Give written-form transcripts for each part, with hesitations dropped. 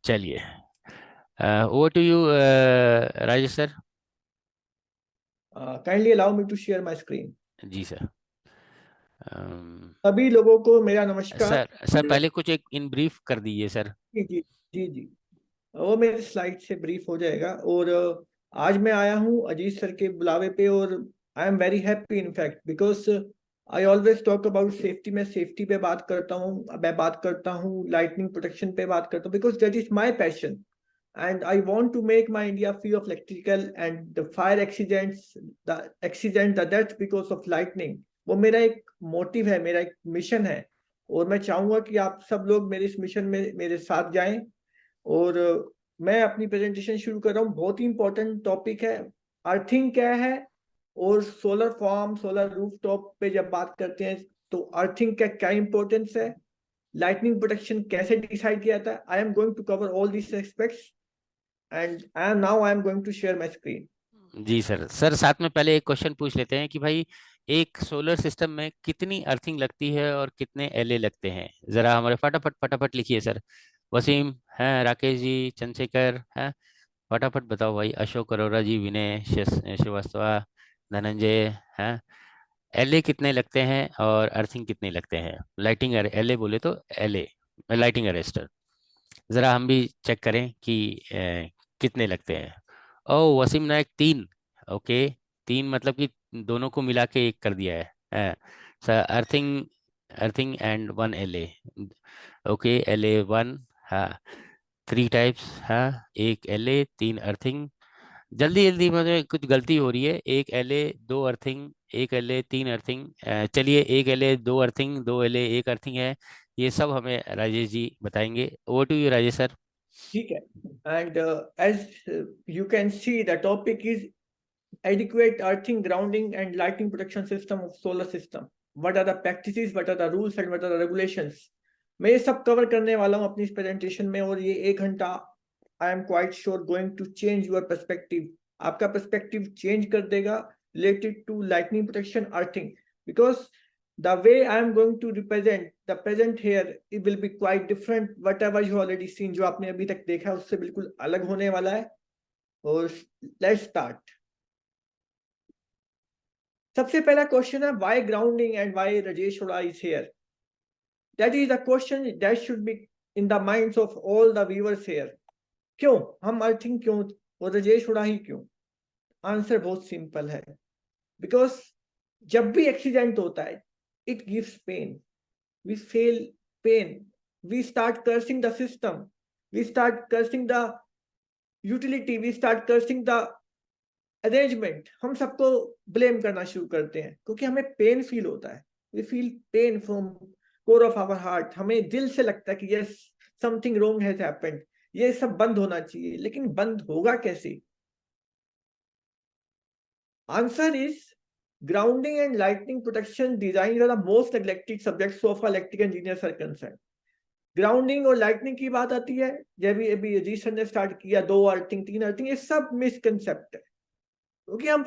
चलिए, over to you Rajesh sir. Kindly allow me to share my screen. जी sir. Um, सभी लोगों को मेरा नमस्कार। सर सर पहले कुछ एक इन ब्रीफ कर दीजिए सर। जी जी जी जी। वो मेरे स्लाइड से ब्रीफ हो जाएगा। और आज मैं आया हूँ अजीत सर के बुलावे पे, और I am very happy in fact because I always talk about safety. मैं सेफ्टी पे बात करता हूँ, मैं बात करता हूँ लाइटनिंग प्रोटेक्शन पे बात करता हूँ, because that is my passion and I want to make my India free of electrical and the fire accidents, the death because of lightning। वो मेरा एक मोटिव है, मेरा एक मिशन है, और मैं चाहूंगा कि आप सब लोग मेरे इस मिशन में मेरे साथ जाएं। और मैं अपनी प्रेजेंटेशन शुरू कर रहा हूँ। बहुत ही इंपॉर्टेंट टॉपिक है, अर्थिंग क्या है, और सोलर फार्म, सोलर रूफटॉप पे जब बात करते हैं तो अर्थिंग का क्या इंपॉर्टेंस है, लाइटनिंग प्रोटेक्शन कैसे डिसाइड किया था। I am going to cover all this aspects and now I am going to share my screen। जी सर। सर साथ में पहले एक क्वेश्चन पूछ लेते हैं कि भाई एक सोलर सिस्टम में कितनी अर्थिंग लगती है और कितने एलए लगते हैं, जरा हमारे फटाफट फटाफट लिखिए सर। वसीम हैं, राकेश जी, चंद्रशेखर हैं, फटाफट बताओ भाई। अशोक अरोड़ा जी, विनय श्रीवास्तव, धनंजय हैं। एलए कितने लगते हैं और अर्थिंग कितने लगते हैं? लाइटिंग एलए बोले तो एलए, लाइटिंग अरेस्टर। जरा हम भी चेक करें कि कितने लगते हैं। ओ वसीम नायक, तीन। ओके, तीन मतलब कि दोनों को मिला के एक कर दिया है। Sir earthing, earthing and one LA. Okay, LA one. हाँ, थ्री टाइप्स। हाँ, एक एलए, तीन अर्थिंग। जल्दी जल्दी मुझे कुछ गलती हो रही है। एक एलए, दो अर्थिंग, एक एलए, तीन अर्थिंग। चलिए, एक एलए, दो अर्थिंग, दो एलए, एक अर्थिंग है। ये सब हमें राजेश जी बताएंगे। Over to you Rajesh sir. ठीक है। and as you can see the topic is adequate earthing, grounding and lighting protection system of solar system। what are the practices, what are the rules and what are the regulations। मैं ये सब cover करने वाला हूँ अपनी इस presentation में, और ये 1 घंटा I am quite sure going to change your perspective. आपका पर्सपेक्टिव चेंज कर देगा related to lightning protection, earthing, because the way I am going to represent the present here, it will be quite different whatever you already seen। जो आपने अभी तक देखा है उससे बिल्कुल अलग होने वाला है। और लेट्स स्टार्ट। सबसे पहला क्वेश्चन है why grounding and why Rajesh Hooda is here. That is the question that should be in the minds of all the viewers here. क्यों हम अर्थिंग, क्यों और राजेश हुडा ही क्यों? आंसर बहुत सिंपल है, बिकॉज जब भी एक्सीडेंट होता है it gives pain, we feel pain, we start cursing the system, we start cursing the utility, we start cursing the arrangement. हम सबको ब्लेम करना शुरू करते हैं क्योंकि हमें पेन फील होता है। We feel pain from core of our heart. हमें दिल से लगता है कि yes, something wrong has happened, ये सब बंद होना चाहिए। लेकिन बंद होगा कैसे? Answer is grounding and lightning protection design are the most neglected subjects so far electrical engineers are concerned। Grounding और लाइटनिंग की बात आती है, जब भी अभी अजीत सर ने स्टार्ट किया, दो अर्थिंग, तीन अर्थिंग, ये सब मिसकंसेप्ट है। क्योंकि हम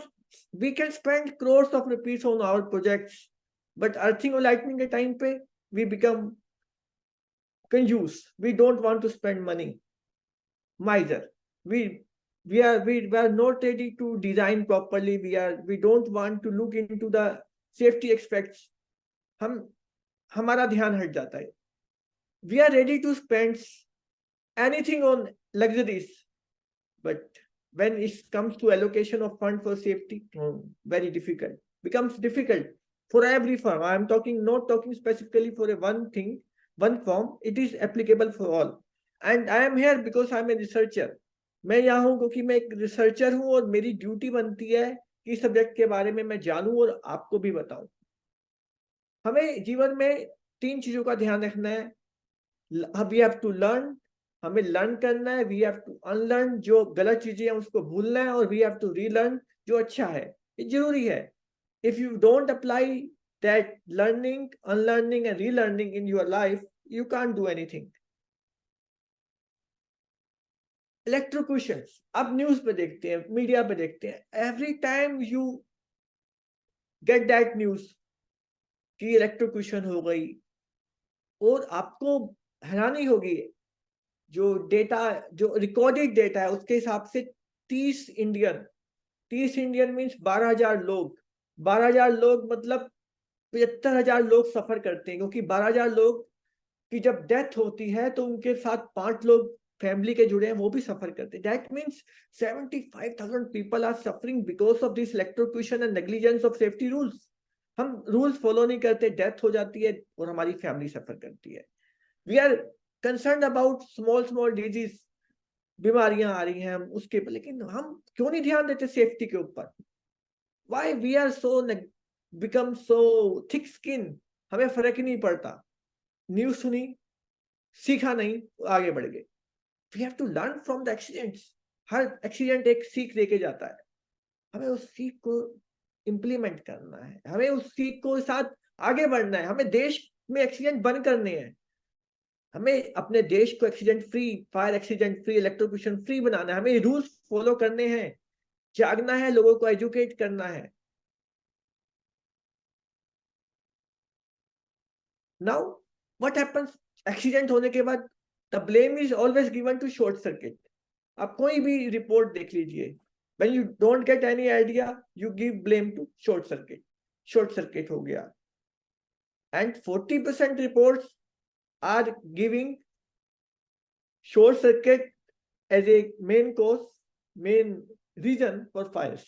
we can spend crores of rupees on our projects, but earthing और लाइटनिंग के टाइम पे वी बिकम कंजूस, we don't want to spend money, miser। we we are not ready to design properly, we don't want to look into the safety aspects। हम हमारा ध्यान हट जाता है। we are ready to spend anything on luxuries, but when it comes to allocation of fund for safety, very difficult, becomes difficult for every firm। I am talking, not talking specifically for a one thing, one firm, it is applicable for all। and I am here because I am a researcher। मैं यहाँ हूँ क्योंकि मैं एक researcher हूँ, और मेरी duty बनती है कि सब्जेक्ट के बारे में मैं जानूं और आपको भी बताऊं। हमें जीवन में 3 चीजों का ध्यान रखना है। वी हैव टू लर्न, हमें लर्न करना है। वी हैव टू अनलर्न, जो गलत चीजें हैं उसको भूलना है। और वी हैव टू रीलर्न, जो अच्छा है। ये जरूरी है। If you don't apply that learning, unlearning and relearning in your life, you can't do anything. Electrocutions, अब न्यूज पे देखते हैं, मीडिया पे देखते हैं, every time you get that news कि इलेक्ट्रोक्यूशन हो गई, और आपको हैरानी होगी जो डेटा, जो रिकॉर्डेड डेटा है उसके हिसाब से 30 इंडियन मीन्स 12,000 लोग, 12,000 लोग मतलब 75,000 लोग सफर करते हैं, क्योंकि 12,000 लोग की जब डेथ होती है तो उनके साथ 5 लोग फैमिली के जुड़े हैं, वो भी सफर करते हैं। That means 75,000 people are suffering because of this electrocution and negligence of safety rules. हम रूल्स फॉलो नहीं करते, डेथ हो जाती है और हमारी फैमिली सफर करती है। We are concern about small small disease, बीमारियां आ रही हैं हम उसके, लेकिन हम क्यों नहीं ध्यान देते सेफ्टी के ऊपर? Why we are so become so thick skin, हमें फर्क ही नहीं पड़ता। न्यूज सुनी, सीखा नहीं, आगे बढ़ गए। We have to learn from the accidents. हर एक्सीडेंट एक सीख लेके जाता है, हमें उस सीख को इम्प्लीमेंट करना है, हमें उस सीख को साथ आगे बढ़ना है। हमें देश में एक्सीडेंट बंद करने हैं, हमें अपने देश को accident free, fire accident free, electrocution free बनाना है, हमें रूल्स फॉलो करने हैं, जागना है, लोगों को एजुकेट करना है। नाउ व्हाट हैपेंस, एक्सीडेंट होने के बाद the blame is always given to short circuit. आप कोई भी रिपोर्ट देख लीजिए, when you don't get any idea you give blame to short circuit, short circuit हो गया। And 40% reports are giving short circuit as a main cause, main reason for fires.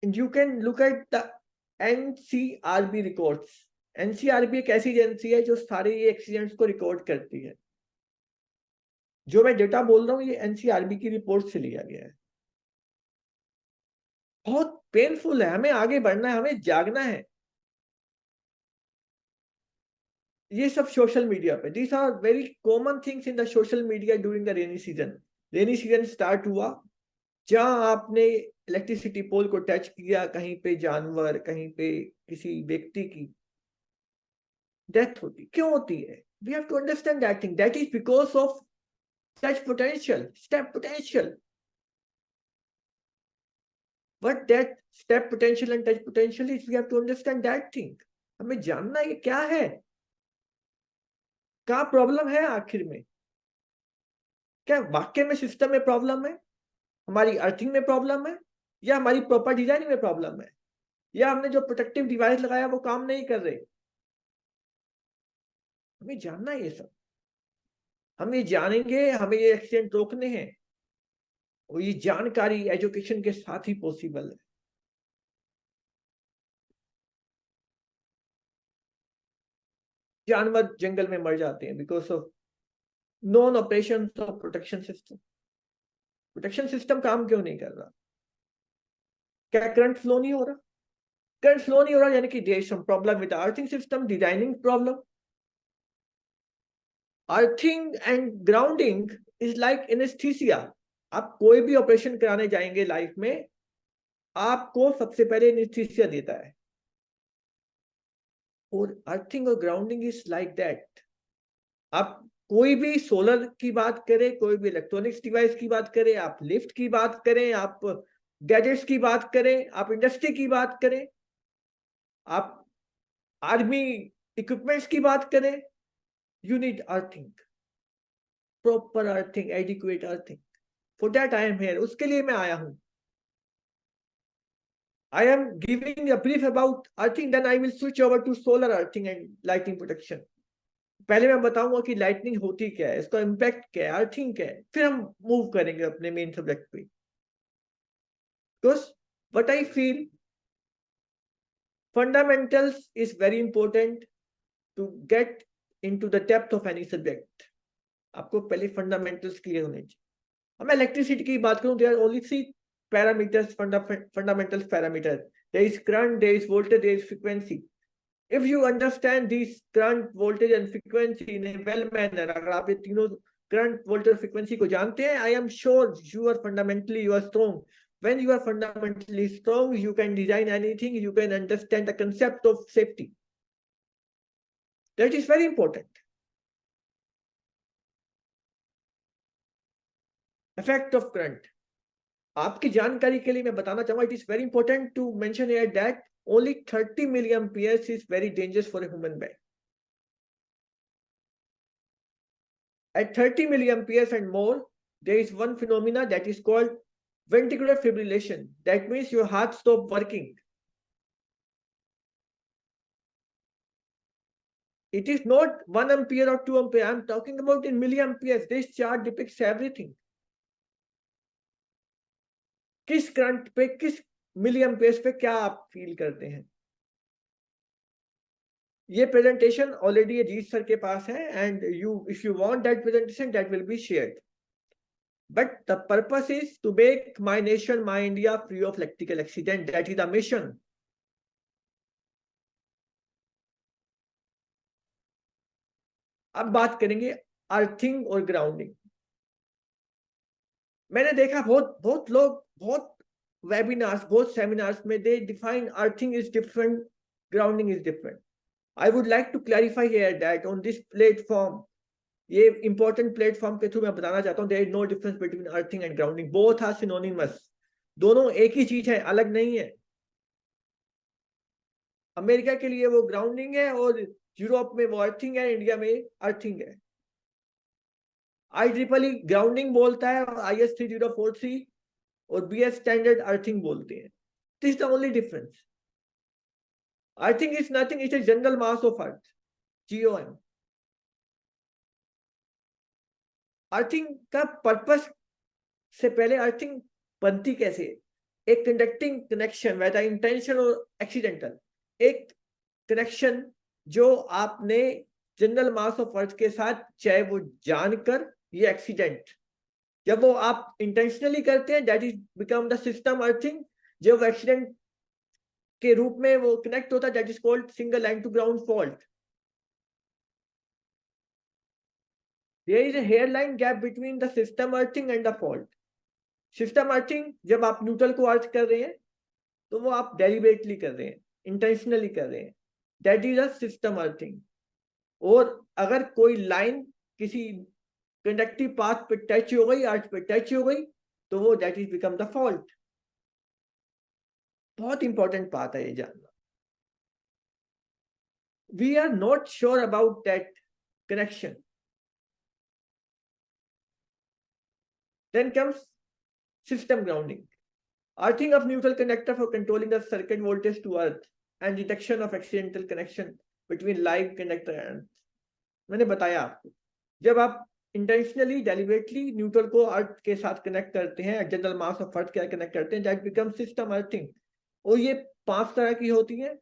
And you can look at the NCRB records. NCRB एक ऐसी agency है जो सारे ये accidents को record करती है। जो मैं डेटा बोल रहा हूँ ये NCRB की रिपोर्ट से लिया गया है। बहुत पेनफुल है, हमें आगे बढ़ना है, हमें जागना है। ये सब सोशल मीडिया पे, these are very common things in the social media during the rainy season. Rainy season start हुआ, जहां आपने इलेक्ट्रिसिटी पोल को टच किया, कहीं पे जानवर, कहीं पे किसी व्यक्ति की डेथ होती, क्यों होती है? We have to understand that thing, that is because of touch potential, step potential. What that step potential and touch potential is, we have to understand that thing. हमें जानना ये क्या है, क्या प्रॉब्लम है आखिर में। क्या वाक्य में सिस्टम में प्रॉब्लम है, हमारी अर्थिंग में प्रॉब्लम है, या हमारी प्रॉपर डिजाइनिंग में प्रॉब्लम है, या हमने जो प्रोटेक्टिव डिवाइस लगाया वो काम नहीं कर रहे? हमें जानना है ये सब, हम ये जानेंगे, हमें ये एक्सीडेंट रोकने हैं, और ये जानकारी एजुकेशन के साथ ही पॉसिबल है। जानवर जंगल में मर जाते हैं because of non operation of protection system. Protection system काम क्यों नहीं कर रहा? क्या करंट फ्लो नहीं हो रहा? करंट फ्लो नहीं हो रहा यानी कि there is some problem with earthing system, designing problem. Earthing and grounding is like anaesthesia. आप कोई भी ऑपरेशन कराने जाएंगे लाइफ में, आपको सबसे पहले एनेस्थीसिया देता है, और अर्थिंग और ग्राउंडिंग इज लाइक दैट। आप कोई भी सोलर की बात करें, कोई भी इलेक्ट्रॉनिक्स डिवाइस की बात करें, आप लिफ्ट की बात करें, आप गैजेट्स की बात करें, आप इंडस्ट्री की बात करें, आप आर्मी इक्विपमेंट्स की बात करें, you need earthing, proper earthing, adequate earthing. For that I am here, उसके लिए मैं आया हूं। I am giving a brief about earthing, then I will switch over to solar earthing and lightning protection. पहले मैं बताऊंगा कि लाइटनिंग होती क्या है, इसका इम्पैक्ट क्या है, अर्थिंग क्या है, फिर हम मूव करेंगे अपने मेन सब्जेक्ट पे। Because what I feel, fundamentals is very important to get into the depth of any subject. आपको पहले फंडामेंटल्स क्लियर होने चाहिए। अब मैं इलेक्ट्रिसिटी की बात करूं, there are only 3 parameters, fundamental parameters. There is current, there is voltage, there is frequency. If you understand these current, voltage and frequency in a well manner, अगर आप ये तीनों current, voltage, frequency को जानते हैं, I am sure you are fundamentally, you are strong. When you are fundamentally strong, you can design anything, you can understand the concept of safety. That is very important. Effect of current. आपकी जानकारी के लिए मैं बताना चाहूंगा, it is very important to mention here that only 30 milliamperes is very dangerous for a human being. At 30 milliamperes and more, there is one phenomena that is called ventricular fibrillation. That means your heart stops working. It is not 1 ampere or 2 ampere. I'm talking about in milliamperes. This chart depicts everything. किस current पे, किस मिलियम्पेयर्स पे क्या आप feel करते हैं? ये presentation already Ajit sir के पास है, and if you want that presentation, that will be shared. But the purpose is to make my nation, my India, free of electrical accident. That is the mission. अब बात करेंगे earthing और grounding. मैंने देखा बहुत लोग, बहुत वेबिनार्स, बहुत सेमिनार्स में they define earthing is different, grounding is different. I would like to clarify here that on this platform, ये इंपॉर्टेंट प्लेटफॉर्म के थ्रू मैं बताना चाहता हूँ, there is no difference between earthing and grounding. Both are synonymous. दोनों एक ही चीज है, अलग नहीं है. अमेरिका के लिए वो ग्राउंडिंग है और यूरोप में वो अर्थिंग है, इंडिया में अर्थिंग है. IEEE ग्राउंडिंग बोलता है और IS 3043 और BS स्टैंडर्ड अर्थिंग बोलते हैं. This is the only difference. Earthing is nothing, it is general mass of earth, GOM. Earthing का पर्पस से पहले अर्थिंग बनती कैसे? एक कंडक्टिंग कनेक्शन, वेदर इंटेंशनल और एक्सीडेंटल, एक कनेक्शन जो आपने जनरल मास ऑफ अर्थ के साथ, चाहे वो जानकर या एक्सीडेंट, जब वो आप इंटेंशनली करते हैं, that is become the system earthing. जब एक्सीडेंट के रूप में वो कनेक्ट होता है, that is called single line to ground fault. There is a hairline gap between the system earthing and the fault. System earthing जब आप न्यूट्रल को अर्थ कर रहे हैं तो वो आप डेलिबरेटली कर रहे हैं, इंटेंशनली कर रहे हैं, that is a system earthing. और अगर कोई लाइन किसी कंडक्टिव पाथ पे टच हो गई, अर्थ पे टच हो गई, तो वो that is become the fault. बहुत इंपॉर्टेंट बात है ये जानना. We are not sure about that connection. Then comes system grounding. Earthing of neutral conductor for controlling the circuit voltage to earth and detection of accidental connection between live conductor and earth. मैंने बताया आपको, जब आप intentionally deliberately neutral को अर्थ के साथ connect करते हैं, जनरल मास ऑफ अर्थ के साथ कनेक्ट करते हैं, दैट बिकम सिस्टम अर्थिंग. और ये 5 तरह की होती हैं.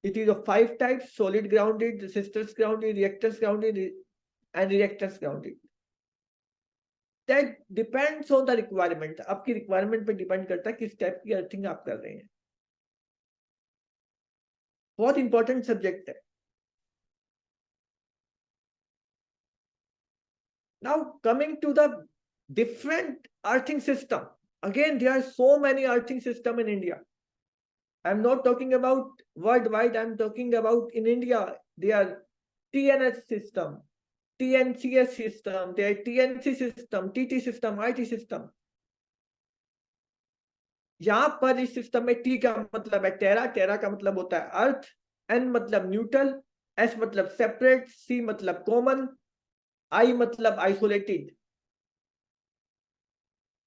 It is of 5 types: solid grounded, resistors grounded, reactors grounded and reactors grounded. That depends on the requirement. आपकी रिक्वायरमेंट पे डिपेंड करता है किस टाइप की अर्थिंग आप कर रहे हैं. बहुत इंपॉर्टेंट सब्जेक्ट है. Now coming to the different earthing system. Again, there are so many earthing system in India. I'm not talking about worldwide. I'm talking about in India. There are TNS system, TNCS system, there TNC system, TT system, IT system. यहां पर इस system में T का मतलब है टेरा, टेरा का मतलब होता है अर्थ, N मतलब न्यूट्रल, S मतलब सेपरेट, C मतलब कॉमन, I मतलब आइसोलेटेड.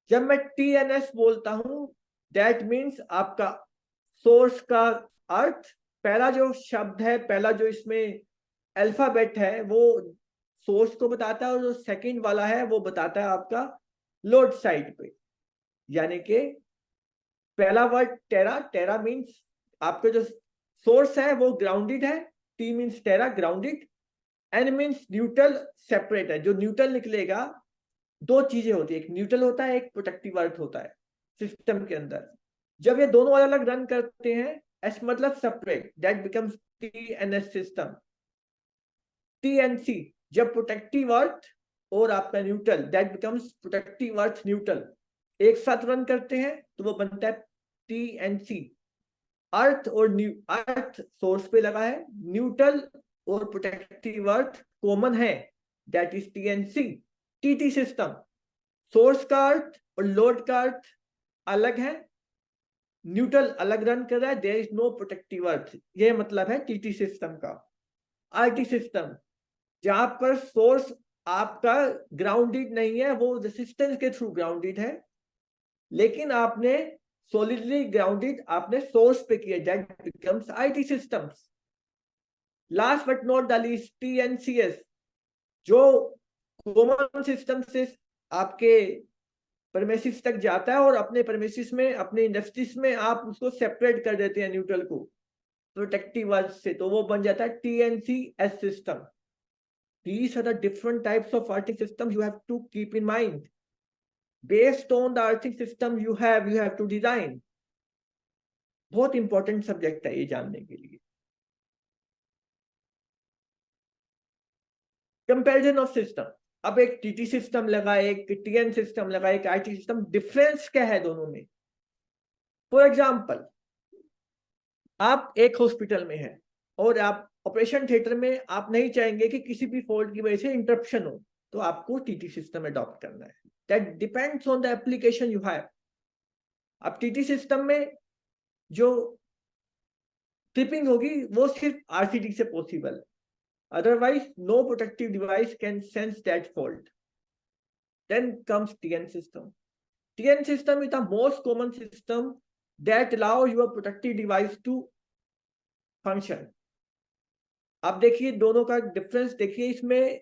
जब मैं TNS बोलता हूं, दैट मीन्स आपका सोर्स का अर्थ, पहला जो शब्द है, पहला जो इसमें अल्फाबेट है, वो सोर्स को बताता है, और जो सेकंड वाला है वो बताता है आपका लोड साइड पे. यानी कि पहला वर्ड टेरा, टेरा मीन्स आपका जो सोर्स है वो ग्राउंडेड है, T means terra grounded, N means neutral separate है. जो न्यूट्रल निकलेगा, 2 चीजें होती है, एक न्यूट्रल होता है, एक प्रोटेक्टिव अर्थ होता है सिस्टम के अंदर. जब ये दोनों अलग अलग रन करते हैं, एस मतलब separate, that becomes TNS system. TNC जब प्रोटेक्टिव अर्थ और आपका neutral, that becomes protective earth neutral, एक साथ रन करते हैं तो वो बनता है TNC. अर्थ और अर्थ सोर्स पे लगा है, न्यूट्रल और प्रोटेक्टिव अर्थ कॉमन है, that is TNC. TT system, source का अर्थ और लोड का अर्थ अलग है, न्यूट्रल अलग रन कर रहा है, देयर इज नो प्रोटेक्टिव अर्थ. ये मतलब है TT सिस्टम का. RT सिस्टम, जहां पर सोर्स आपका ग्राउंडेड नहीं है, वो रेसिस्टेंस के थ्रू ग्राउंडेड है, लेकिन आपने सॉलिडली ग्राउंडेड आपने सोर्स पे किया, that becomes IT systems. Last but not the least, TNCS, जो कॉमन सिस्टम से आपके परमेसिस तक जाता है और अपने परमेसिस में, अपने इंडस्ट्रीज में आप उसको सेपरेट कर देते हैं न्यूट्रल को प्रोटेक्टिव वर्ड से, तो वो बन जाता है टीएनसीएस system. These are the different types of earthing systems you have to keep in mind. Based on the earthing system you have to design. बहुत इंपॉर्टेंट सब्जेक्ट है ये जानने के लिए। कंपैरिजन ऑफ सिस्टम, अब एक टीटी सिस्टम लगा, एक टीएन सिस्टम लगा, एक आईटी सिस्टम, डिफरेंस क्या है दोनों में? फॉर एग्जांपल, आप एक हॉस्पिटल में हैं और आप ऑपरेशन थिएटर में आप नहीं चाहेंगे कि किसी भी फॉल्ट की वजह से इंटरप्शन हो, तो आपको टीटी सिस्टम अडॉप्ट करना है। That depends on the application you have. अब टीटी सिस्टम में जो ट्रिपिंग होगी वो सिर्फ आरसीडी से पॉसिबल है, otherwise no protective device can sense that fault. Then comes TN system. TN system is the most common system that allow your protective device to function. आप देखिए दोनों का डिफरेंस देखिए, इसमें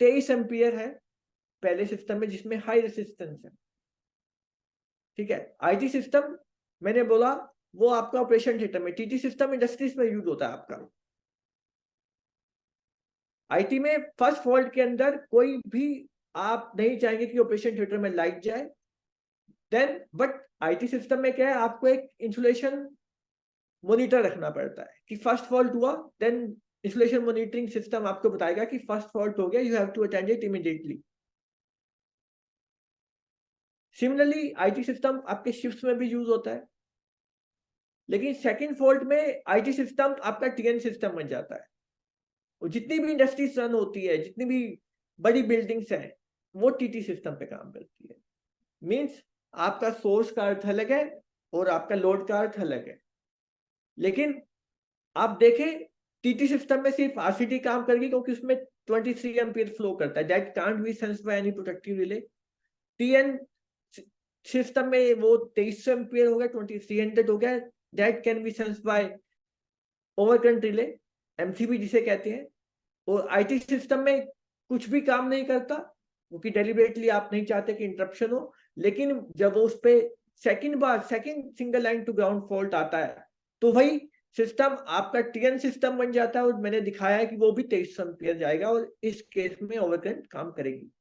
23 एम्पियर है पहले सिस्टम में जिसमें हाई रेसिस्टेंस है, ठीक है। आईटी सिस्टम मैंने बोला वो आपका ऑपरेशन थिएटर में, टीटी सिस्टम इंडस्ट्रीज में यूज होता है आपका। आईटी में फर्स्ट फॉल्ट के अंदर कोई भी आप नहीं चाहेंगे कि ऑपरेशन थिएटर में लाइट जाए, देन बट आईटी सिस्टम में क्या है, आपको एक इंसुलेशन मॉनिटर रखना पड़ता है कि फर्स्ट फॉल्ट हुआ, देन इंसुलेशन मॉनिटरिंग सिस्टम आपको बताएगा कि फर्स्ट फॉल्ट हो गया, you have to attend it immediately. Similarly IT system आपके शिफ्ट्स में भी यूज होता है, लेकिन सेकंड फॉल्ट में आईटी सिस्टम आपका टीएन सिस्टम बन जाता है, और जितनी भी इंडस्ट्रीज रन होती है, जितनी भी बड़ी बिल्डिंग्स हैं, वो टीटी सिस्टम पे काम करती है। मींस आपका सोर्स का अर्थ अलग है और आपका लोड का अर्थ अलग है। लेकिन आप देखें टीटी सिस्टम में सिर्फ आरसीडी काम करेगी क्योंकि उसमें 23 एम्पीयर फ्लो करता है, that can't be sensed by any protective relay. TN system में वो 23 एम्पीयर हो गया, 2300 हो गया, that can be sensed by overcurrent relay, MCB जिसे कहते हैं। और आईटी सिस्टम में कुछ भी काम नहीं करता क्योंकि डेलिबरेटली आप नहीं चाहते कि इंटरप्शन हो, लेकिन जब उस पे second single line to ground fault आता है तो वही सिस्टम आपका टीएन सिस्टम बन जाता है, और मैंने दिखाया है कि वो भी 23 एम्पीयर जाएगा और इस केस में ओवरकरंट काम करेगी।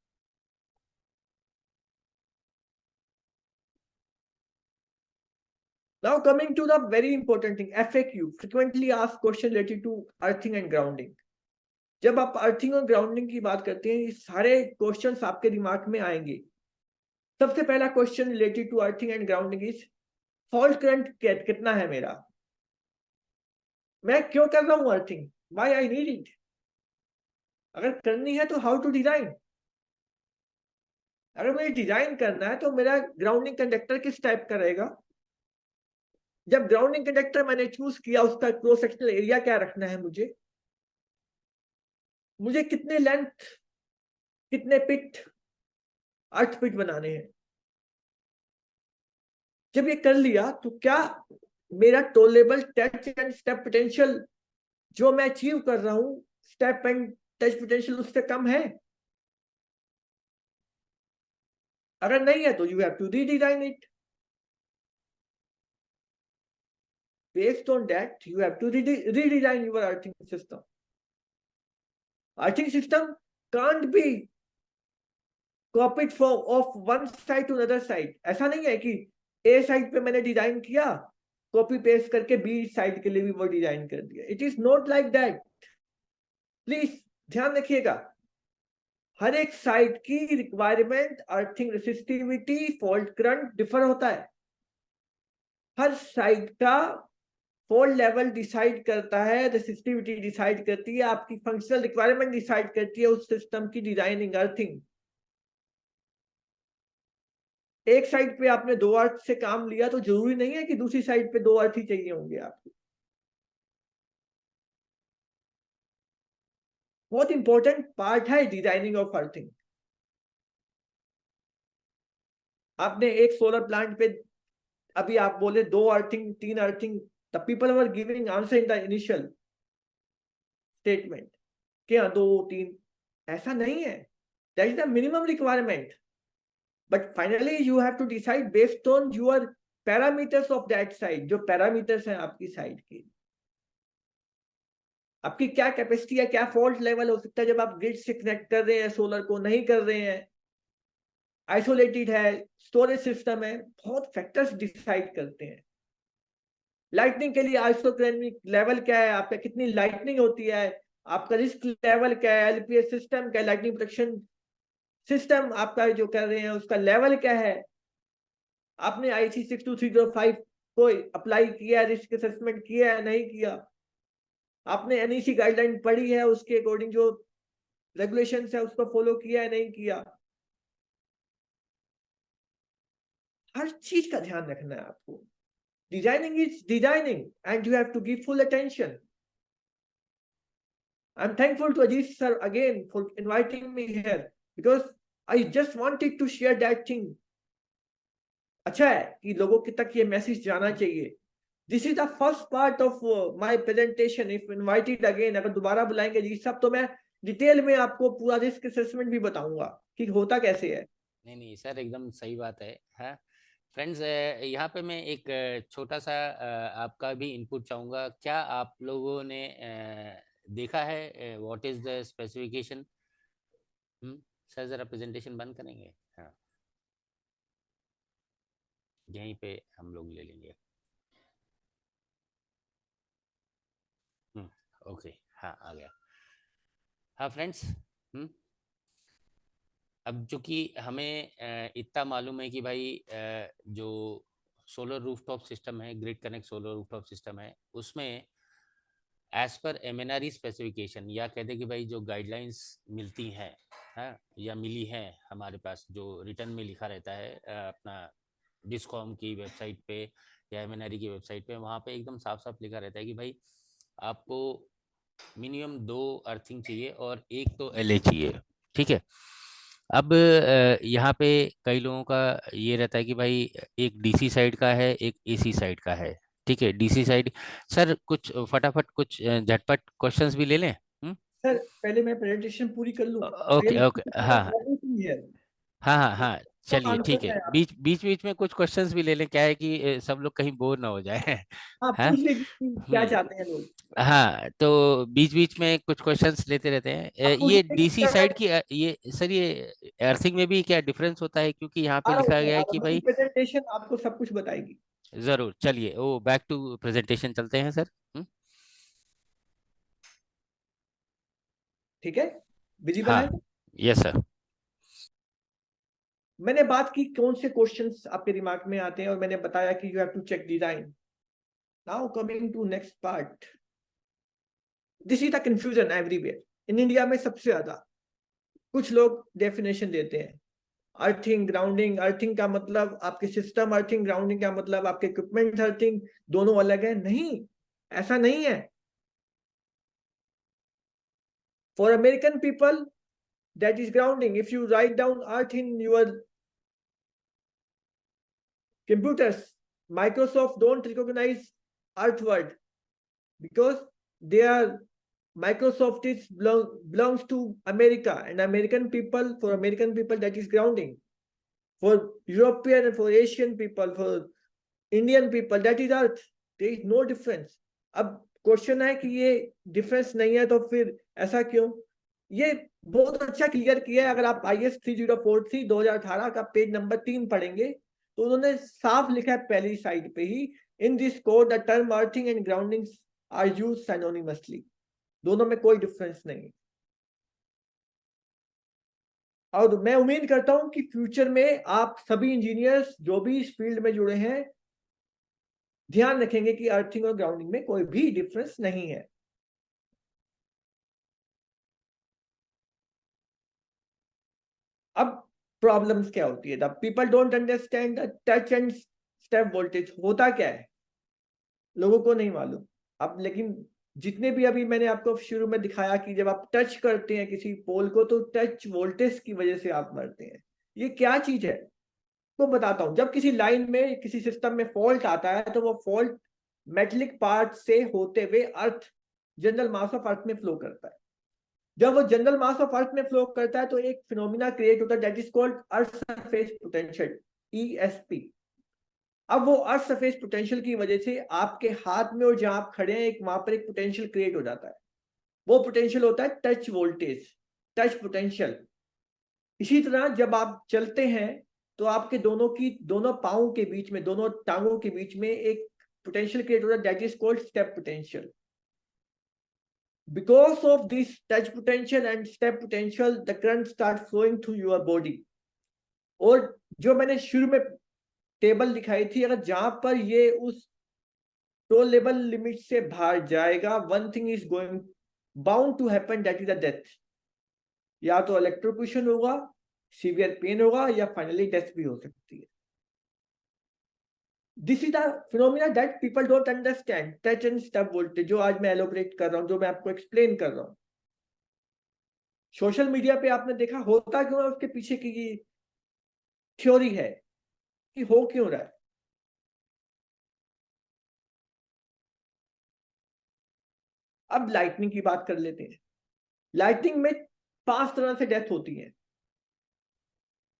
Now coming to the very important thing, FAQ, frequently asked question related to earthing and grounding। जब आप अर्थिंग और ग्राउंडिंग की बात करते हैं, ये सारे क्वेश्चंस आपके दिमाग में आएंगे। सबसे पहला question related to earthing and grounding is fault current कितना है मेरा, मैं क्यों कर रहा हूं earthing, why I need it. अगर करनी है तो हाउ टू डिजाइन। अगर मुझे डिजाइन करना है तो मेरा ग्राउंडिंग कंडक्टर किस टाइप का रहेगा। जब ग्राउंडिंग कंडक्टर मैंने चूज किया, उसका क्रॉस सेक्शनल एरिया क्या रखना है, मुझे कितने लेंथ, कितने पिट, 8 पिट बनाने हैं। जब ये कर लिया तो क्या मेरा टोलेबल टच एंड स्टेप पोटेंशियल जो मैं अचीव कर रहा हूं, स्टेप एंड टच पोटेंशियल उससे कम है। अगर नहीं है तो you have to redesign it. Based on that, you have to redesign your earthing system. Earthing system can't be copied from of one side to another side। ऐसा नहीं है कि A साइड पे मैंने डिजाइन किया, कॉपी पेस्ट करके B side के लिए भी वो डिजाइन कर दिया। It is not like that. Please ध्यान रखिएगा, हर एक साइड की requirement, earthing resistivity, fault current differ होता है। हर साइड का फॉल्ट लेवल डिसाइड करता है, रेसिस्टिविटी डिसाइड करती है, आपकी फंक्शनल रिक्वायरमेंट डिसाइड करती है उस सिस्टम की डिजाइनिंग, अर्थिंग। एक साइड पे आपने 2 अर्थ से काम लिया तो जरूरी नहीं है कि दूसरी साइड पे 2 अर्थ ही चाहिए होंगे आपको। बहुत इंपॉर्टेंट पार्ट है डिजाइनिंग ऑफ अर्थिंग। आपने एक सोलर प्लांट पे अभी आप बोले 2 earthing 3 earthing, the people were giving answer in the initial statement कि हाँ 2 3, ऐसा नहीं है। That is the minimum requirement, but finally you have to decide based on your parameters of that site. जो पैरामीटर्स हैं आपकी साइट के, आपकी क्या कैपेसिटी है, क्या फॉल्ट लेवल हो सकता है जब आप ग्रिड से कनेक्ट कर रहे हैं, सोलर को नहीं कर रहे हैं, आइसोलेटेड है, स्टोरेज सिस्टम है, बहुत फैक्टर्स डिसाइड करते हैं। लाइटनिंग के लिए आइसोक्रोनिक लेवल क्या है, आपका कितनी लाइटनिंग होती है, आपका रिस्क लेवल क्या है, एलपीएस सिस्टम क्या है, लाइटनिंग प्रोटेक्शन सिस्टम आपका जो कर रहे हैं उसका लेवल क्या है, आपने आईसी 62305 को अप्लाई किया, रिस्क असेसमेंट किया है नहीं किया, आपने एनईसी गाइडलाइन पढ़ी है, उसके अकॉर्डिंग जो रेगुलेशन है उसको फॉलो किया है नहीं किया। हर चीज का ध्यान रखना है आपको। Designing is designing and you have to give full attention. I'm thankful to Ajit sir again for inviting me here because I just wanted to share that thing. अच्छा है कि लोगों के तक ये मैसेज जाना चाहिए। This is the first part of my presentation. If invited again, अगर दोबारा बुलाएंगे जी सब, तो मैं डिटेल में आपको पूरा रिस्क असेसमेंट भी बताऊंगा कि होता कैसे है। नहीं नहीं सर, एकदम सही बात है। हाँ फ्रेंड्स, यहाँ पे मैं एक छोटा सा आपका भी इनपुट चाहूँगा। क्या आप लोगों ने देखा है what is the specification? Sir ज़रा प्रेजेंटेशन बंद करेंगे? हाँ, यहीं पे हम लोग ले लेंगे। ओके, हाँ आ गया। हाँ फ्रेंड्स, अब चूंकि हमें इतना मालूम है कि भाई जो सोलर रूफटॉप सिस्टम है, grid connect solar rooftop system है, उसमें एज पर एमएनआरई स्पेसिफिकेशन, या कहते कि भाई जो गाइडलाइंस मिलती हैं, हाँ, या मिली हैं हमारे पास, जो रिटर्न में लिखा रहता है अपना डिस्कॉम की वेबसाइट पे या एमएनआरई की वेबसाइट पे, वहाँ पे एकदम साफ साफ लिखा रहता है कि भाई आपको मिनिमम 2 अर्थिंग चाहिए और 1 तो एलए चाहिए। ठीक है। अब यहाँ पे कई लोगों का ये रहता है कि भाई एक डीसी साइड का है, एक एसी साइड का है। ठीक है, डीसी साइड। सर कुछ फटाफट कुछ झटपट क्वेश्चंस भी ले लें। सर पहले मैं प्रेजेंटेशन पूरी कर लूं। ओके ओके, हाँ हाँ हाँ हाँ हाँ, तो चलिए ठीक आंसर है। है आप। बीच बीच बीच में कुछ क्वेश्चंस भी ले लें, क्या है कि सब लोग कहीं बोर ना हो जाए। हाँ हाँ। पूछ लीजिए कि क्या हम्म। चाहते हैं लोग। हाँ, तो बीच बीच में कुछ क्वेश्चंस लेते रहते हैं। आप पूछ ये लीजिए कि डीसी क्या मैं साइड की ये सर, ये अर्थिंग में भी क्या डिफरेंस होता है? क्योंकि यहाँ पे आ रहा हूँ लिखा सर, गया आ है रहा कि हूँ, मेरी भाई, प्रेजेंटेशन आपको सब कुछ बताएगी। जरूर चलिए, वो बैक टू प्रेजेंटेशन चलते हैं सर। ठीक है, विजिबल हाँ, है। Yes sir. मैंने बात की कौन से क्वेश्चंस आपके दिमाग में आते हैं और मैंने बताया कि you have to check design. Now coming to next part, this is the confusion everywhere in India में सबसे ज्यादा। कुछ लोग डेफिनेशन देते हैं अर्थिंग ग्राउंडिंग, अर्थिंग का मतलब आपके सिस्टम अर्थिंग, ग्राउंडिंग का मतलब आपके इक्विपमेंट अर्थिंग, दोनों अलग है। नहीं, ऐसा नहीं है। For American people that is grounding. If you write down earth in your computers, Microsoft don't recognize earth word because they are Microsoft is belongs to America, and American people, for American people that is grounding. For European and for Asian people, for Indian people that is earth. There is no difference. अब question है कि ये difference नहीं है तो फिर ऐसा क्यों? ये बहुत अच्छा क्लियर किया है। अगर आप IS 3043 2018 का पेज नंबर 3 पढ़ेंगे तो उन्होंने साफ लिखा है पहली साइड पे ही, in this code the term earthing and grounding are used synonymously. दोनों में कोई डिफरेंस नहीं। और मैं उम्मीद करता हूं कि फ्यूचर में आप सभी इंजीनियर्स जो भी इस फील्ड में जुड़े हैं ध्यान रखेंगे कि अर्थिंग और ग्राउंडिंग में कोई भी डिफरेंस नहीं है। अब प्रॉब्लम्स क्या होती है? The people don't understand the touch and step voltage. होता क्या है लोगों को नहीं मालूम। अब लेकिन जितने भी अभी मैंने आपको शुरू में दिखाया कि जब आप टच करते हैं किसी पोल को तो टच वोल्टेज की वजह से आप मरते हैं। ये क्या चीज है तो बताता हूं। जब किसी लाइन में किसी सिस्टम में फॉल्ट आता है तो वो फॉल्ट मेटलिक पार्ट से होते हुए अर्थ जनरल मास ऑफ अर्थ में फ्लो करता है। जब वो जनरल मास ऑफ अर्थ में फ्लो करता है तो एक फिनोमिना क्रिएट होता है that is called earth surface potential, ESP। अब वो अर्थ सरफेस पोटेंशियल की वजह से आपके हाथ में और जहां आप खड़े हैं एक वहां पर एक पोटेंशियल क्रिएट हो जाता है। वो पोटेंशियल होता है टच वोल्टेज, टच पोटेंशियल। इसी तरह जब आप चलते हैं तो आपके दोनों पाँव के बीच में, दोनों टांगों के बीच में एक पोटेंशियल क्रिएट होता है that is called step potential. Because of this touch potential and step potential, the current start flowing through your body। और जो मैंने शुरू में टेबल दिखाई थी, अगर जहां पर ये उस टोलेबल लिमिट से बाहर जाएगा, one thing is going bound to happen that is the death. या तो इलेक्ट्रोक्यूशन होगा, सीवियर पेन होगा, या फाइनली डेथ भी हो सकती है। This is the phenomena that people don't understand, touch and step voltage, जो आज मैं एलोबरेट कर रहा हूं, जो मैं आपको एक्सप्लेन कर रहा हूं। सोशल मीडिया पे आपने देखा होता क्यों है, उसके पीछे की थ्योरी है कि हो क्यों रहा है। अब लाइटनिंग की बात कर लेते हैं। लाइटनिंग में 5 तरह से डेथ होती है।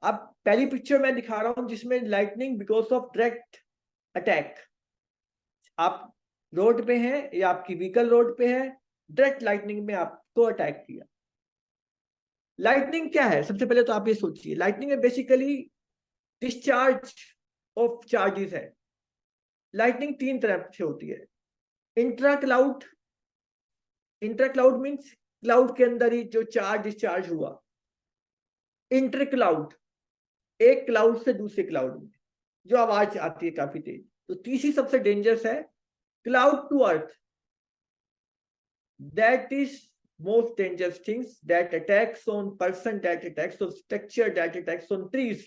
अब पहली पिक्चर मैं दिखा रहा हूं जिसमें lightning because of direct attack. आप रोड पे हैं या आपकी व्हीकल रोड पे है, डायरेक्ट लाइटनिंग में आपको अटैक किया। लाइटनिंग क्या है? सबसे पहले तो आप ये सोचिए, लाइटनिंग में बेसिकली डिस्चार्ज ऑफ चार्जेस है। लाइटनिंग 3 तरह से होती है। Intra cloud, inter cloud means cloud के अंदर ही जो चार्ज डिस्चार्ज हुआ। इंटर क्लाउड, एक क्लाउड से दूसरे क्लाउड में जो आवाज आती है काफी तेज। तो तीसरी सबसे डेंजरस है cloud to earth. That is most dangerous things that attacks on person, that attacks on structure, that attacks on trees,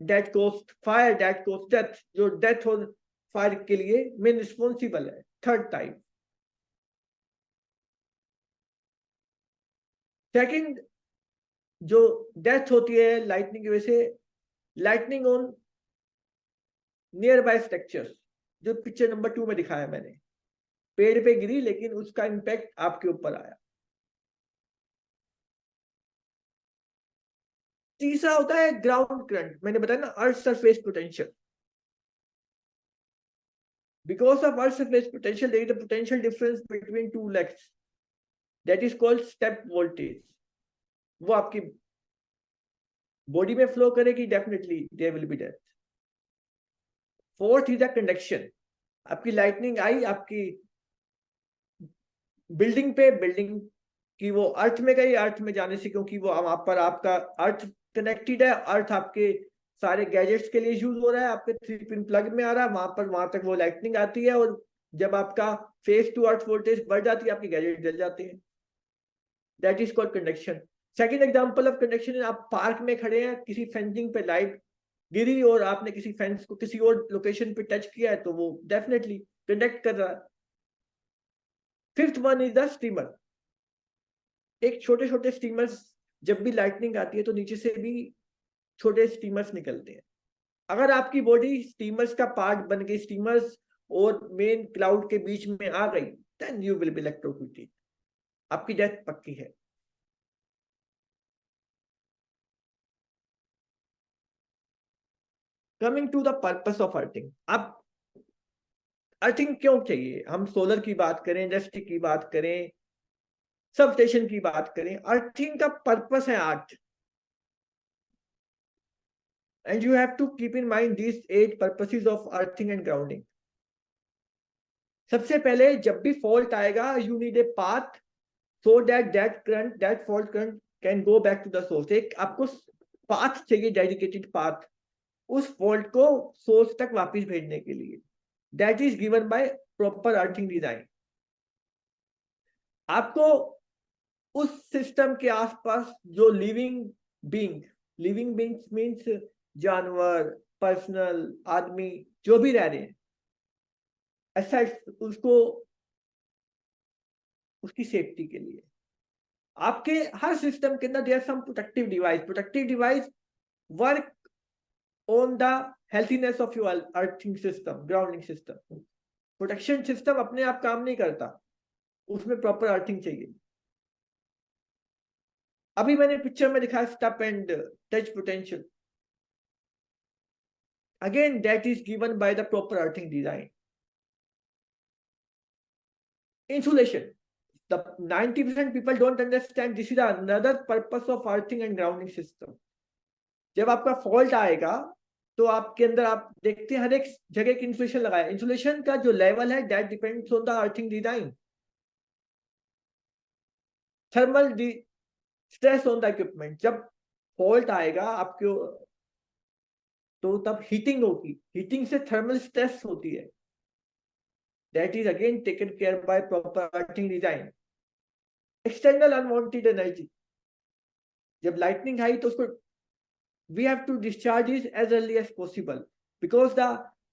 that cause fire, that cause death। जो डेथ और फायर के लिए मेन रिस्पॉन्सिबल है। Third type. Second जो death होती है lightning की वजह से, lightning on near by structures, जो पिक्चर नंबर 2 में दिखाया मैंने। पेड़ पे गिरी लेकिन उसका इंपैक्ट आपके ऊपर आया। तीसरा होता है ग्राउंड करंट। मैंने बताया ना, earth surface potential. Because of earth surface potential there is a potential difference between two legs that is called step voltage. वो आपकी बॉडी में फ्लो करेगी, definitely there will be death. Fourth is the conduction. आपकी lightning आई आपकी building पे, building की वो अर्थ में गई, अर्थ में जाने से, क्योंकि वो वहां पर आपका अर्थ कनेक्टेड है, अर्थ आपके सारे गैजेट्स के लिए यूज हो रहा है, आपके 3 पिन प्लग में आ रहा है, वहां पर वहां तक वो लाइटनिंग आती है। और जब आपका फेस टू अर्थ वोल्टेज बढ़ जाती है, आपके गैजेट जल जाते हैं। That is called conduction. Second example of conduction, आप पार्क में खड़े हैं, किसी फेंसिंग पे लाइट गिरी और आपने किसी फेंस को किसी और लोकेशन पे टच किया है, तो वो डेफिनेटली कंडक्ट कर रहा है। Fifth one is the steamer. एक छोटे छोटे स्टीमर्स, जब भी लाइटनिंग आती है तो नीचे से भी छोटे स्टीमर्स निकलते हैं। अगर आपकी बॉडी स्टीमर्स का पार्ट बन गई, स्टीमर्स और मेन क्लाउड के बीच में आ गई, then you will be electrocuted. आपकी डेथ पक्की है। Coming to the purpose of earthing. अब अर्थिंग क्यों चाहिए? हम सोलर की बात करें, इंडस्ट्री की बात करें, सब स्टेशन की बात करें, अर्थिंग का पर्पस है आर्ट। And you have to keep in mind this 8 purposes of earthing and grounding. सबसे पहले जब भी फॉल्ट आएगा, you need a path so that current, that fault current can go back to the source. एक आपको path चाहिए, dedicated path, उस fault को सोर्स तक वापस भेजने के लिए। That is given by proper earthing design. आपको उस सिस्टम के आसपास जो लिविंग बींग्स मीन्स जानवर, पर्सनल, आदमी जो भी रह रहे हैं, ऐसा उसको उसकी सेफ्टी के लिए। आपके हर सिस्टम के अंदर there some protective device work on the healthiness of your earthing system, grounding system. Protection system अपने आप काम नहीं करता, उसमें प्रॉपर अर्थिंग चाहिए। अभी मैंने पिक्चर में दिखाया step and touch potential, again that is given by the proper earthing design. Insulation, the 90% people don't understand this is another purpose of earthing and grounding system. जब आपका फॉल्ट आएगा तो आपके अंदर आप देखते हैं हर एक जगह की इंसुलेशन लगाया। इंसुलेशन का जो लेवल है that depends on the earthing design. Thermal stress on the equipment, जब फॉल्ट आएगा आपको तो तब हीटिंग होगी, हीटिंग से थर्मल स्ट्रेस होती है, that is again taken care bye proper earthing design. External unwanted energy, जब लाइटनिंग आई तो उसको we have to discharge it as early as possible because the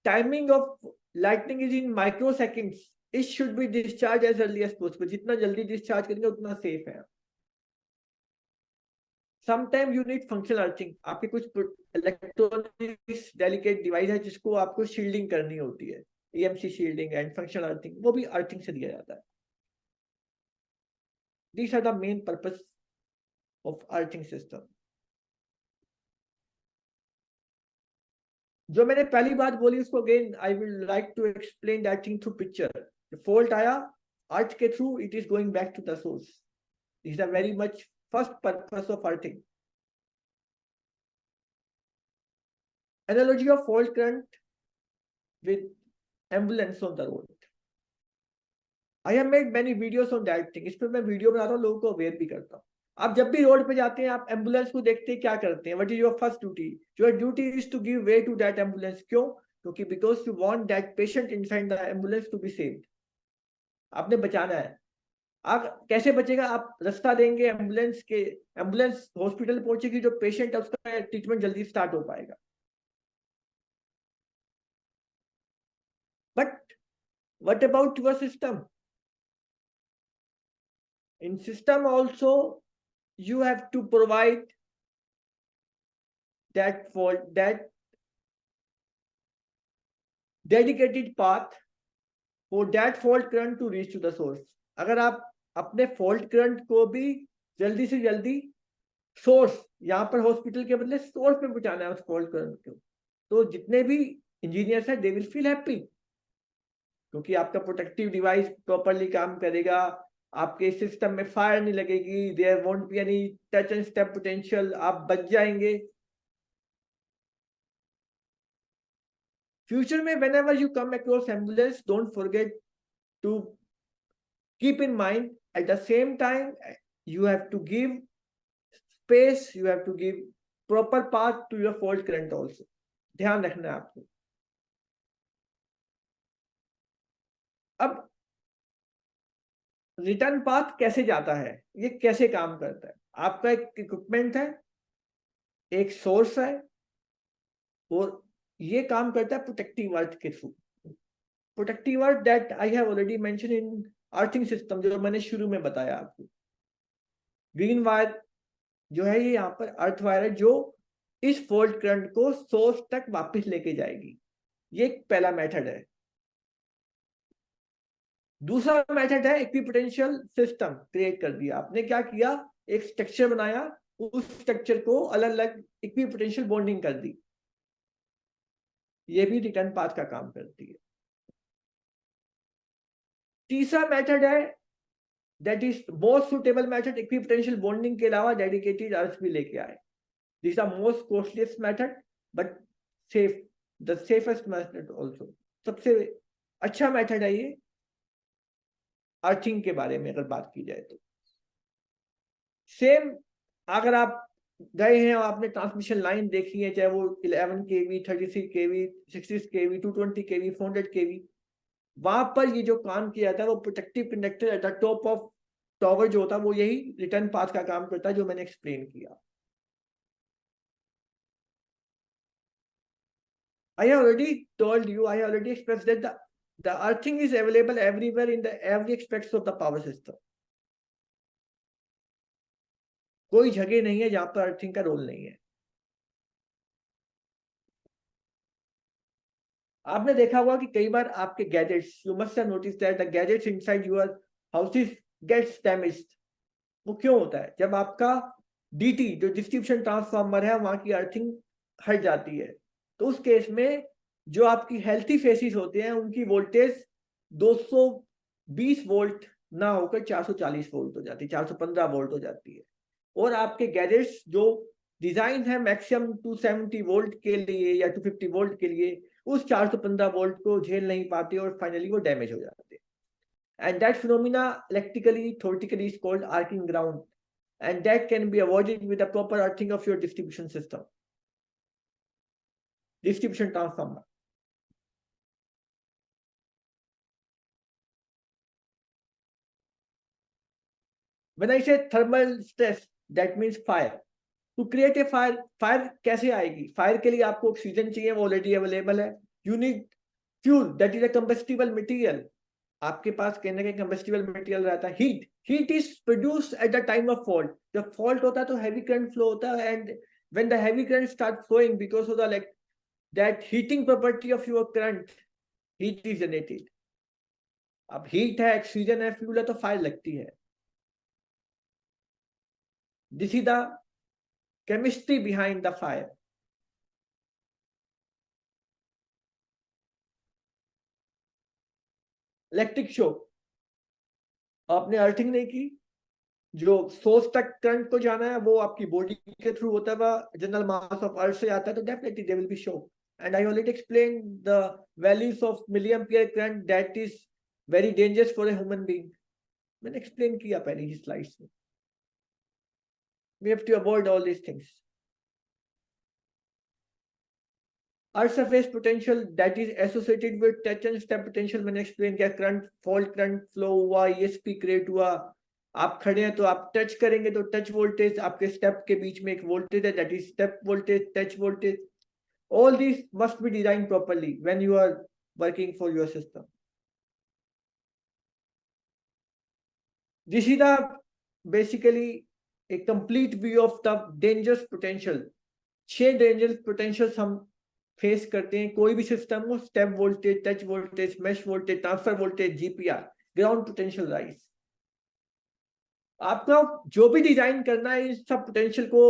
timing of lightning is in microseconds. It should be discharged as early as possible. जितना जल्दी discharge करेंगे उतना safe है। Sometimes you need functional earthing, आपके कुछ electronics delicate device है जिसको आपको शील्डिंग करनी होती है, EMC shielding and functional earthing, वो भी अर्थिंग से दिया जाता है। These are the main purpose of earthing system. जो मैंने पहली बात बोली उसको again I will like to explain that thing through picture. Fault आया अर्थ के थ्रू, it is going back to the source. This are very much first purpose of earthing. Analogy of fault current with ambulance on the road. I have made many videos on that thing. इस पर मैं video बनाता हूँ, लोगों को aware भी करता हूँ। आप जब भी रोड पे जाते हैं, आप एम्बुलेंस को देखते हैं, क्या करते हैं? What is your first duty? Your duty is to give way to that ambulance. क्यों? क्योंकि because you want that patient inside the ambulance to be saved. आपने बचाना है। आप कैसे बचेगा? आप रास्ता देंगे एम्बुलेंस के, एम्बुलेंस हॉस्पिटल पहुंचेगी, जो पेशेंट है उसका ट्रीटमेंट जल्दी स्टार्ट हो पाएगा। But what about your system? In system also you have to provide that dedicated path for that fault current to reach to the source। अगर आप अपने फॉल्ट करंट को भी जल्दी से जल्दी सोर्स, यहाँ पर हॉस्पिटल के बदले सोर्स पे पहुंचाना है उस फॉल्ट करंट को, तो जितने भी इंजीनियर्स हैं दे विल फील हैप्पी, क्योंकि आपका प्रोटेक्टिव डिवाइस प्रॉपरली काम करेगा, आपके सिस्टम में फायर नहीं लगेगी, there won't be any touch and step potential, आप बच जाएंगे। फ्यूचर में whenever you come across ambulance, don't forget to keep in mind at the same time you have to give space, you have to give proper path to your fault current also। ध्यान रखना है आपको। अब return path कैसे जाता है, ये कैसे काम करता है? आपका एक इक्विपमेंट है, एक सोर्स है, और ये काम करता है प्रोटेक्टिव अर्थ के through. Protective earth that I have already mention in earthing system, जो मैंने शुरू में बताया आपको। ग्रीन वायर जो है ये यहाँ पर अर्थ वायर है, जो इस फॉल्ट करंट को सोर्स तक वापस लेके जाएगी। ये एक पहला मेथड है। दूसरा मेथड है इक्विपोटेंशियल सिस्टम क्रिएट कर दिया आपने। क्या किया? एक स्ट्रक्चर बनाया, उस स्ट्रक्चर को अलग अलग इक्विपोटेंशियल बॉन्डिंग कर दी। ये भी रिटर्न पाथ का काम करती है। तीसरा मेथड है that is most suitable method, equipotential bonding के अलावा डेडिकेटेड अर्थ भी लेके आए। This are most costliest method but safe, the safest method also. सबसे अच्छा मेथड है ये अर्थिंग के बारे में अगर बात की जाए तो। सेम अगर आप गए हैं और आपने ट्रांसमिशन लाइन देखी है, चाहे वो 11 kV, 33 kV, 66 kV, 220 kV, 400 kV, वहां पर ये जो काम किया जाता है वो protective conductor at the top of tower जो होता है वो यही रिटर्न पाथ का काम करता है, जो मैंने एक्सप्लेन किया। I have already told you, I have already expressed that the earthing is available everywhere in the every aspects of the power system. कोई जगह नहीं है जहां पर अर्थिंग का रोल नहीं है। आपने देखा होगा कि कई बार आपके gadgets, you must have notice that the gadgets inside your houses gets damaged. वो क्यों होता है? जब आपका डीटी जो डिस्ट्रीब्यूशन ट्रांसफार्मर है वहां की अर्थिंग हट जाती है, तो उस केस में जो आपकी हेल्थी फेसिस होते हैं उनकी वोल्टेज 220 वोल्ट ना होकर 440 वोल्ट हो जाती है, 415 वोल्ट हो जाती है। और आपके गैजेट्स जो डिजाइन है मैक्सिमम 270 वोल्ट के लिए या 250 वोल्ट के लिए, उस 415 वोल्ट को झेल नहीं पाते और फाइनली वो डैमेज हो जाते हैं। And that phenomena electrically, theoretically is called arcing ground, and that can be avoided with a proper earthing of your distribution system, distribution transformer. When I say thermal stress, that means fire. To create a fire, fire कैसे आएगी? Fire के लिए आपको oxygen चाहिए, वो already available है। You need fuel, that is a combustible material. आपके पास कहने का कंबस्टिबल मटेरियल रहता है। Heat is produce at the time of fault. जब फॉल्ट होता है तो हैवी करंट फ्लो होता है, and when the heavy current start flowing because of the like that heating property of your current, heat is generated. अब heat है, oxygen है, fuel है, तो फायर लगती है। This is the chemistry behind the fire. Electric shock, आपने earthing नहीं की, जो सोर्स तक करंट को जाना है वो आपकी बॉडी के थ्रू होता है, जनरल मास ऑफ अर्थ से आता है, तो definitely there will be shock. And I already explain the values of milliampere current that is very dangerous for a human being. मैंने एक्सप्लेन किया पहले ही स्लाइड्स में। We have to avoid all these things. Earth surface potential that is associated with touch and step potential, मैंने explain किया। Current fault, current flow हुआ, ESP create हुआ, आप खड़े हैं तो आप टच करेंगे तो टच वोल्टेज, आपके स्टेप के बीच में एक वोल्टेज है that is step voltage, touch voltage. All this must be design properly when you are working for your system. This is the basically a complete view of the dangerous potential। 6 dangerous potentials हम face करते हैं कोई भी system हो, step voltage, touch voltage, mesh voltage, transfer voltage, GPR, ground potential rise. आपका जो भी design करना है इस सब पोटेंशियल को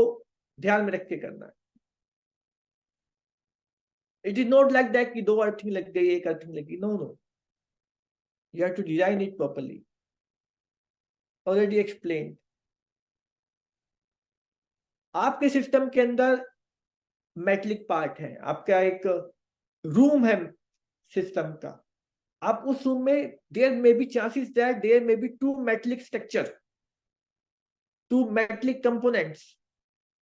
ध्यान में रख के करना है। It is not like that कि 2 अर्थिंग लग गई, 1 अर्थिंग लगी, no no, you have to design it properly, already explain. आपके सिस्टम के अंदर मेटलिक पार्ट है, आपका एक रूम है सिस्टम का। आप उस रूम में there may be chances that there may be 2 metallic structure, 2 metallic components.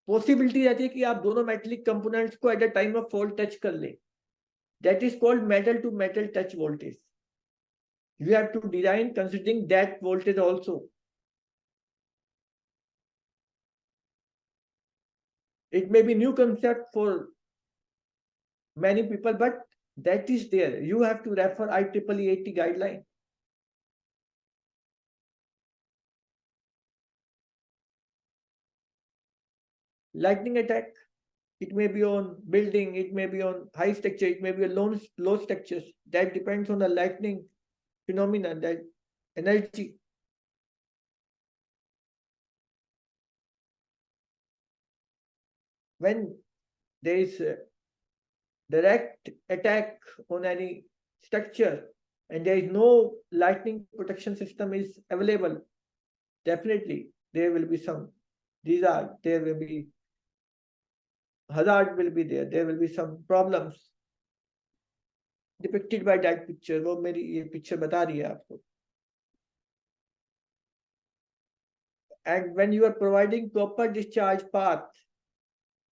Possibility रहती है कि आप दोनों मेटलिक कंपोनेंट्स को at the time of fault touch कर ले। That is called metal to metal touch voltage. You have to design considering that voltage also. It may be new concept for many people, but that is there. You have to refer IEEE 80 guideline. Lightning attack, it may be on building, it may be on high structure, it may be on low structures. That depends on the lightning phenomenon, that energy. When there is a direct attack on any structure and there is no lightning protection system is available, definitely there will be some there will be hazard will be there, there will be some problems depicted by that picture। वो मेरी ये picture बता रही है आपको। And when you are providing proper discharge path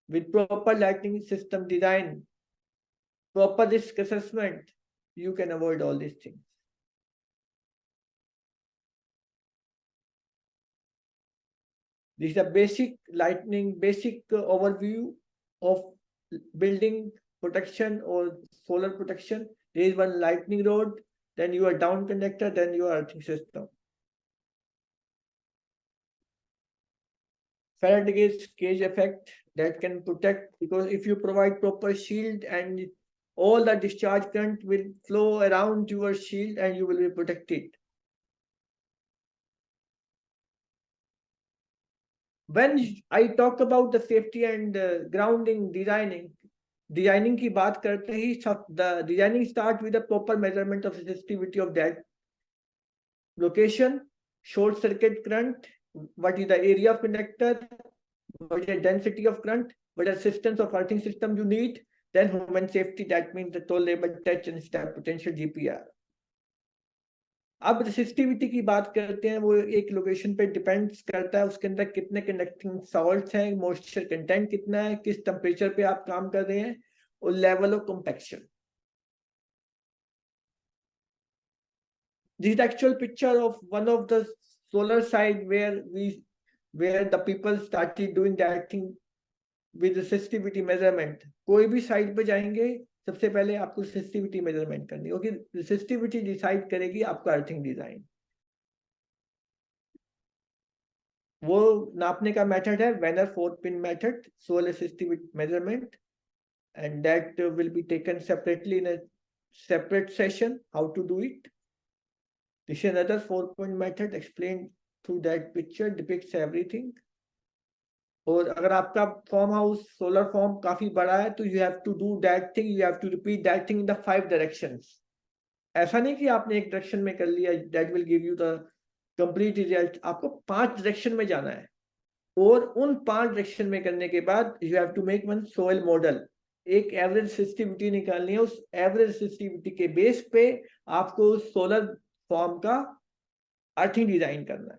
with proper lighting system design, proper risk assessment, you can avoid all these things। This is a basic lightning, basic overview of building protection or solar protection. There is one lightning rod, then your down conductor, then your earthing system। Faraday's cage effect that can protect, because if you provide proper shield and all the discharge current will flow around your shield and you will be protected. When I talk about the safety and grounding designing की बात करते ही the designing start with the proper measurement of resistivity of that location, short circuit current, what is the area of conductor, what is the density of current, what is the resistance of earthing system you need, then human safety, that means the tolerable touch and step potential GPR. अब resistivity की बात करते हैं, वो एक location पे depends करता है, उसके अंदर कितने कंडक्टिंग सॉल्ट्स हैं, मॉइस्चर कंटेंट कितना है, किस टेम्परेचर पे आप काम कर रहे हैं, और level of compaction. This is actual picture of one of the solar site where the people started doing that thing with resistivity measurement. कोई भी साइट पे जाएंगे, सबसे पहले आपको रेसिस्टिविटी मेजरमेंट करनी होगी. रेसिस्टिविटी डिसाइड करेगी आपका अर्थिंग डिजाइन. वो नापने का मेथड है Wenner 4-pin method, soil resistivity measurement, and that will be taken separately in a separate session how to do it. This is another 4-point method explain through that picture, depicts everything. और अगर आपका farm house solar form काफी बड़ा है तो you have to do that thing, you have to repeat that thing in the 5 directions. ऐसा नहीं कि आपने एक डायरेक्शन में कर लिया, that will give you the complete result. आपको 5 डायरेक्शन में जाना है, और उन 5 डायरेक्शन में करने के बाद you have to make one soil model. एक एवरेज रेसिस्टिविटी निकालनी है, उस एवरेज रेसिस्टिविटी के बेस पे आपको उस सोलर फॉर्म का अर्थिंग डिजाइन करना है.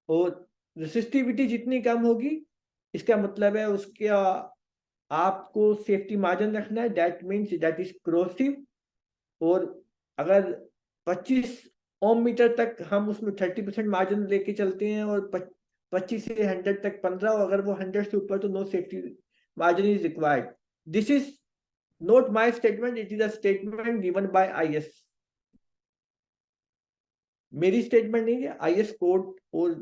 और रेसिस्टिविटी जितनी कम होगी, इसका मतलब है उसका आपको सेफ्टी मार्जिन रखना है, that means that is corrosive. और अगर 25 ओम मीटर तक हम उसमें 30% मार्जिन लेके चलते हैं, और 25 से 100 तक 15, अगर वो 100 से ऊपर तो no safety margin is required. This is not my statement, it is a statement given by IS. मेरी स्टेटमेंट नहीं है, IS कोड और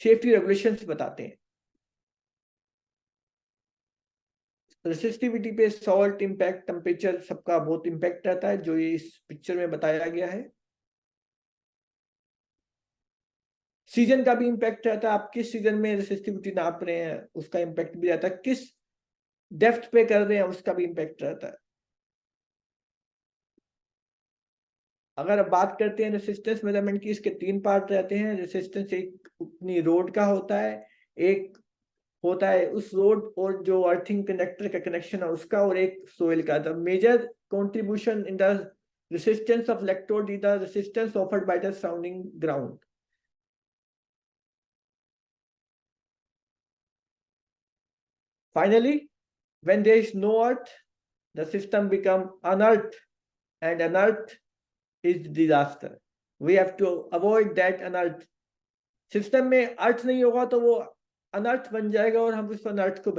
सेफ्टी रेगुलेशंस बताते हैं. रेसिस्टिविटी पे सॉल्ट इंपैक्ट, टेम्परेचर, सबका बहुत इंपैक्ट रहता है, जो ये इस पिक्चर में बताया गया है. सीजन का भी इंपैक्ट रहता है, आप किस सीजन में रेसिस्टिविटी नाप रहे हैं उसका इंपैक्ट भी रहता है, किस डेप्थ पे कर रहे हैं उसका भी इंपैक्ट रहता है. अगर अब बात करते हैं रेसिस्टेंस मेजरमेंट की, इसके 3 पार्ट रहते हैं. रेसिस्टेंस एक अपनी रोड का होता है, एक होता है उस रोड और जो अर्थिंग कनेक्टर का कनेक्शन है उसका, और एक सोइल का. The major contribution in the resistance of electrode is the resistance offered by the surrounding ground. Finally, when there is no earth, the system becomes unearthed, and unearthed is disaster. We have to avoid that unearthed. System में अर्थ नहीं होगा तो वो अनर्थ बन जाएगा, और हम उस अनर्थ को